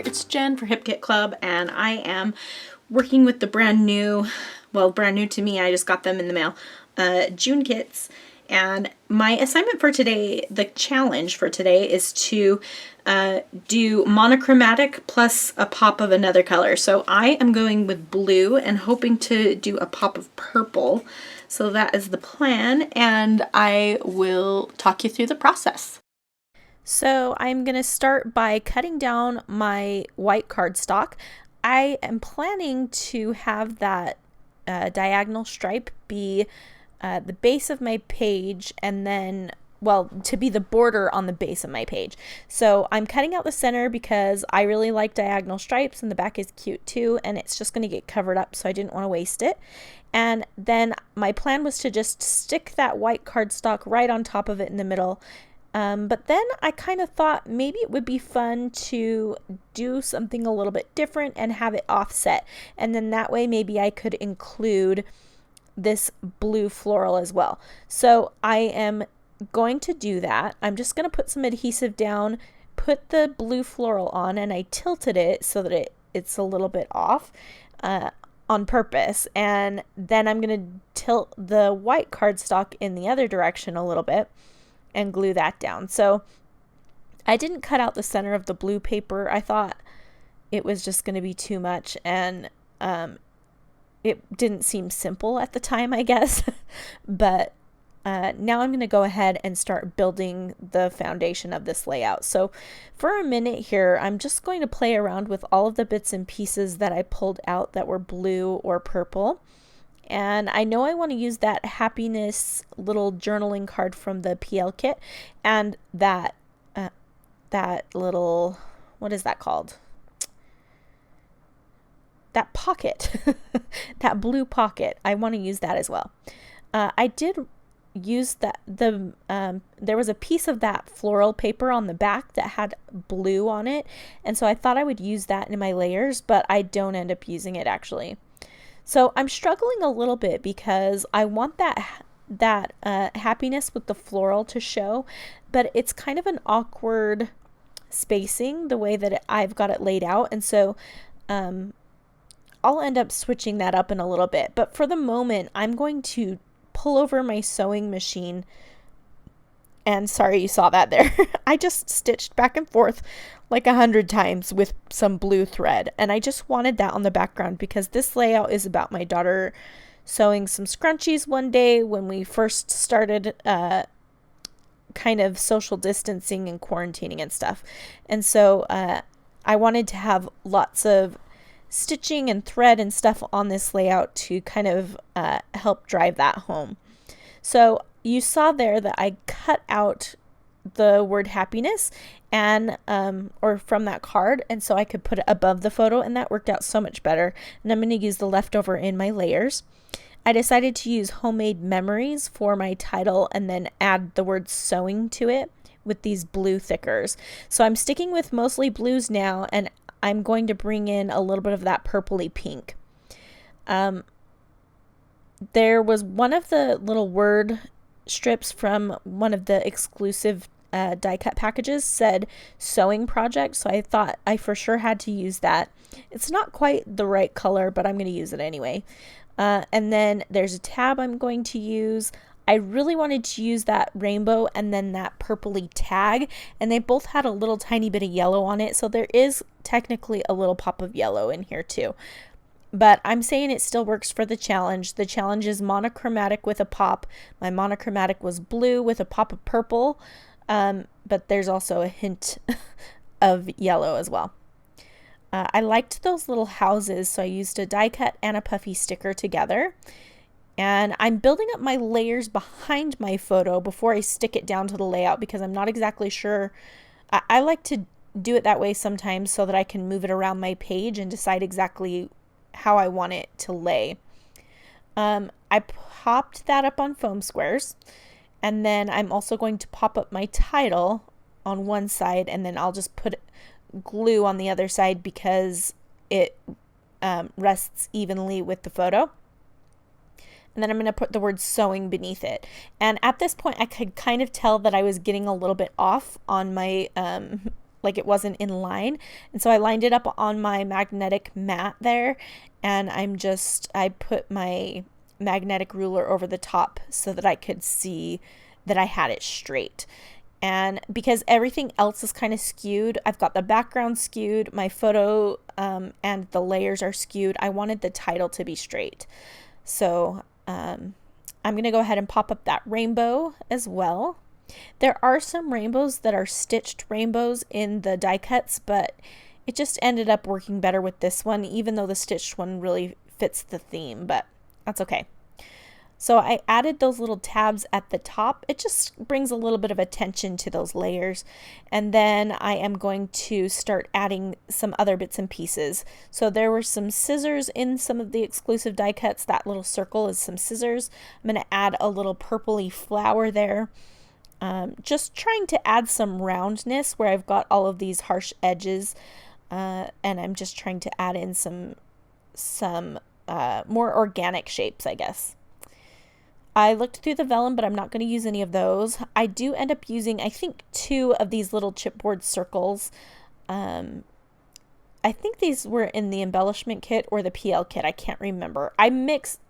it's Jen for Hip Kit Club, and I am working with the brand new to me, I just got them in the mail, June kits. And my assignment for today, the challenge for today, is to do monochromatic plus a pop of another color. So I am going with blue and hoping to do a pop of purple. So that is the plan, and I will talk you through the process. So I'm going to start by cutting down my white cardstock. I am planning to have that diagonal stripe be the base of my page, and then, well, to be the border on the base of my page. So I'm cutting out the center because I really like diagonal stripes, and the back is cute too, and it's just going to get covered up, so I didn't want to waste it. And then my plan was to just stick that white cardstock right on top of it in the middle. But then I kind of thought maybe it would be fun to do something a little bit different and have it offset. And then that way maybe I could include this blue floral as well. So I am going to do that. I'm just going to put some adhesive down, put the blue floral on, and I tilted it so that it's a little bit off on purpose. And then I'm going to tilt the white cardstock in the other direction a little bit and glue that down. So I didn't cut out the center of the blue paper. I thought it was just going to be too much, and it didn't seem simple at the time, I guess. But now I'm going to go ahead and start building the foundation of this layout. So for a minute here, I'm just going to play around with all of the bits and pieces that I pulled out that were blue or purple. And I know I want to use that happiness little journaling card from the PL kit, and that little, what is that called? That pocket, that blue pocket. I want to use that as well. I did use there was a piece of that floral paper on the back that had blue on it, and so I thought I would use that in my layers, but I don't end up using it actually. So I'm struggling a little bit because I want that happiness with the floral to show, but it's kind of an awkward spacing the way that I've got it laid out, and so I'll end up switching that up in a little bit. But for the moment, I'm going to pull over my sewing machine. And sorry you saw that there. I just stitched back and forth like 100 times with some blue thread. And I just wanted that on the background because this layout is about my daughter sewing some scrunchies one day when we first started kind of social distancing and quarantining and stuff. And so I wanted to have lots of stitching and thread and stuff on this layout to kind of help drive that home. So you saw there that I cut out the word happiness and or from that card, and so I could put it above the photo, and that worked out so much better. And I'm going to use the leftover in my layers. I decided to use homemade memories for my title and then add the word sewing to it with these blue thickers. So I'm sticking with mostly blues now, and I'm going to bring in a little bit of that purpley pink. There was one of the little word strips from one of the exclusive die cut packages said sewing project, so I thought I for sure had to use that. It's not quite the right color, but I'm going to use it anyway. And then there's a tab I'm going to use. I really wanted to use that rainbow and then that purpley tag, and they both had a little tiny bit of yellow on it, so there is technically a little pop of yellow in here too. But I'm saying it still works for the challenge. The challenge is monochromatic with a pop. My monochromatic was blue with a pop of purple, but there's also a hint of yellow as well. I liked those little houses, so I used a die cut and a puffy sticker together. And I'm building up my layers behind my photo before I stick it down to the layout because I'm not exactly sure. I like to do it that way sometimes so that I can move it around my page and decide exactly how I want it to lay. I popped that up on foam squares, and then I'm also going to pop up my title on one side, and then I'll just put glue on the other side because it rests evenly with the photo. And then I'm going to put the word sewing beneath it. And at this point, I could kind of tell that I was getting a little bit off on my like it wasn't in line. And so I lined it up on my magnetic mat there, and I put my magnetic ruler over the top so that I could see that I had it straight. And because everything else is kind of skewed, I've got the background skewed, my photo and the layers are skewed. I wanted the title to be straight. So I'm going to go ahead and pop up that rainbow as well. There are some rainbows that are stitched rainbows in the die cuts, but it just ended up working better with this one, even though the stitched one really fits the theme, but that's okay. So I added those little tabs at the top. It just brings a little bit of attention to those layers. And then I am going to start adding some other bits and pieces. So there were some scissors in some of the exclusive die cuts. That little circle is some scissors. I'm going to add a little purpley flower there. Just trying to add some roundness where I've got all of these harsh edges. And I'm just trying to add in some more organic shapes, I guess. I looked through the vellum, but I'm not going to use any of those. I do end up using, I think, 2 of these little chipboard circles. I think these were in the embellishment kit or the PL kit. I can't remember.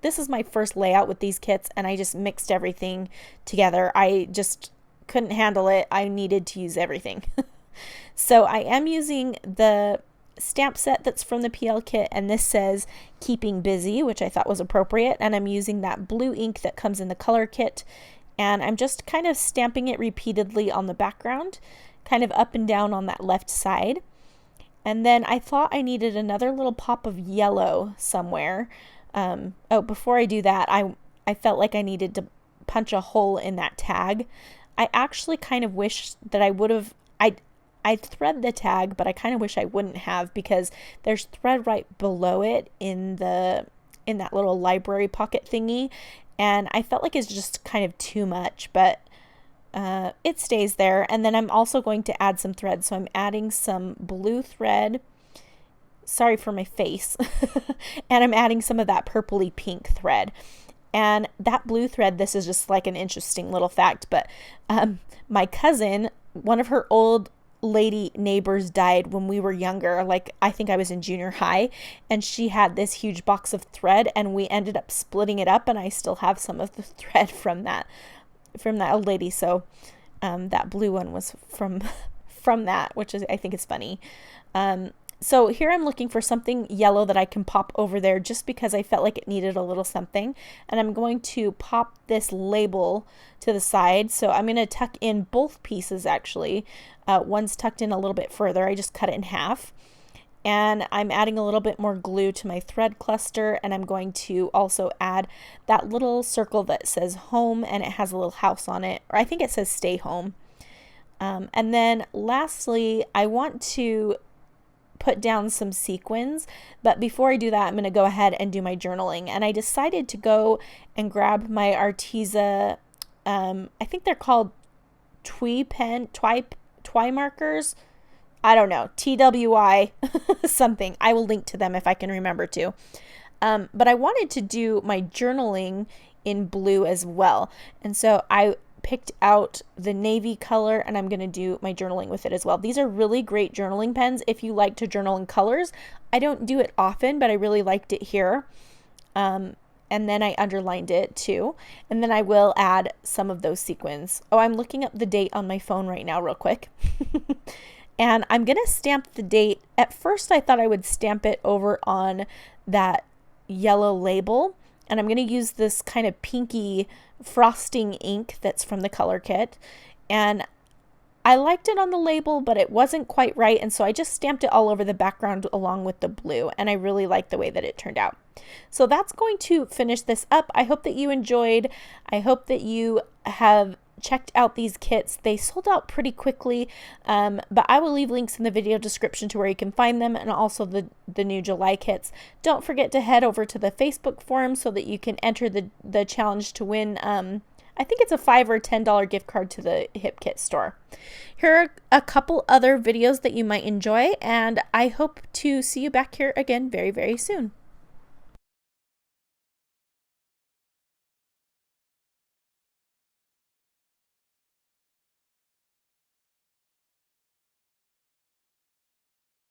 This is my first layout with these kits, and I just mixed everything together. I just couldn't handle it. I needed to use everything. So I am using the stamp set that's from the PL kit, and this says keeping busy, which I thought was appropriate, and I'm using that blue ink that comes in the color kit, and I'm just kind of stamping it repeatedly on the background, kind of up and down on that left side. And then I thought I needed another little pop of yellow somewhere. Before I do that, I felt like I needed to punch a hole in that tag. I actually kind of wish that I thread the tag, but I kind of wish I wouldn't have, because there's thread right below it in that little library pocket thingy, and I felt like it's just kind of too much, but it stays there. And then I'm also going to add some thread, so I'm adding some blue thread. Sorry for my face. And I'm adding some of that purpley pink thread. And that blue thread, this is just like an interesting little fact, but my cousin, one of her old lady neighbors died when we were younger. Like, I think I was in junior high, and she had this huge box of thread, and we ended up splitting it up, and I still have some of the thread from that old lady. So that blue one was from that, which is, I think, is funny. So here I'm looking for something yellow that I can pop over there, just because I felt like it needed a little something. And I'm going to pop this label to the side. So I'm going to tuck in both pieces, actually. One's tucked in a little bit further. I just cut it in half. And I'm adding a little bit more glue to my thread cluster. And I'm going to also add that little circle that says home, and it has a little house on it. Or I think it says stay home. And then lastly, I want to put down some sequins, but before I do that, I'm going to go ahead and do my journaling. And I decided to go and grab my Arteza, I think they're called Twi markers. I don't know, TWI something. I will link to them if I can remember to. But I wanted to do my journaling in blue as well. And so I picked out the navy color, and I'm going to do my journaling with it as well. These are really great journaling pens if you like to journal in colors. I don't do it often, but I really liked it here. And then I underlined it too. And then I will add some of those sequins. Oh, I'm looking up the date on my phone right now real quick. And I'm going to stamp the date. At first I thought I would stamp it over on that yellow label. And I'm going to use this kind of pinky frosting ink that's from the color kit. And I liked it on the label, but it wasn't quite right. And so I just stamped it all over the background along with the blue. And I really liked the way that it turned out. So that's going to finish this up. I hope that you enjoyed. I hope that you have checked out these kits. They sold out pretty quickly, but I will leave links in the video description to where you can find them, and also the new July kits. Don't forget to head over to the Facebook forum so that you can enter the challenge to win. I think it's a $5 or $10 gift card to the Hip Kit store. Here are a couple other videos that you might enjoy, and I hope to see you back here again very, very soon.